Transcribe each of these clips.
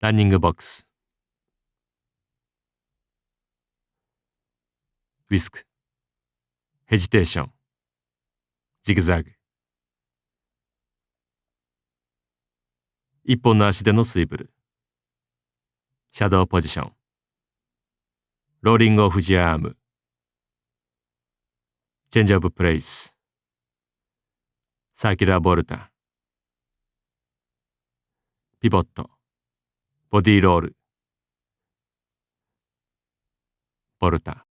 ランニングボックス。ウィスク。ヘジテーション。ジグザグ。一本の足でのスイブル。シャドウポジション。ローリングオフジアーム。チェンジオブプレイス。サーキュラーボルタ。ピボット。ボディーロール。ボルタ。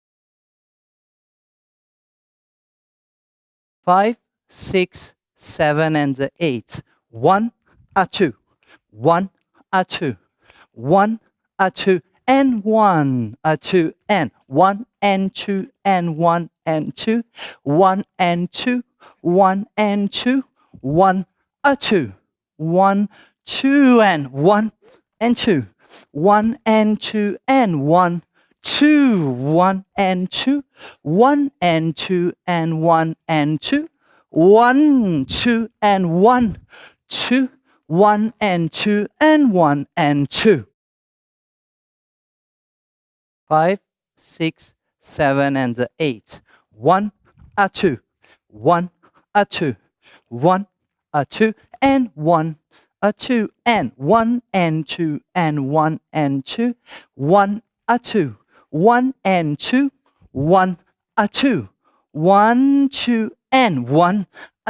5, 6, 7, and 8. 1, 2. 1, 2. 1, 2. And 1, 2, and 1 and 2 and 1 and 2, 1 and 2, 1 and 2, 1, 2, 1, 2 and 1 and 2, 1 and 2 and 1, 2, 1 and 2, 1 and 2 and 1 and 2, 1, 2 and 1, 2, 1 and 2 and 1 and 2. 5, 6, 7, and 8. 1, 2. 1, 2. 1, 2, and 1, 2, and 1 and 2 and 1 and 2. 1, 2. 1 and 2. 1, 2. 1, 2, and 1,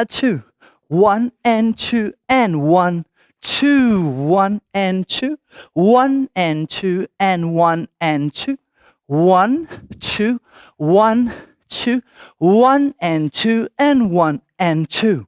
2. 1 and 2 and 1, 2, 1 and 2. 1 and 2 and 1 and 2. 1, 2, 1, 2, 1 and 2 and 1 and 2.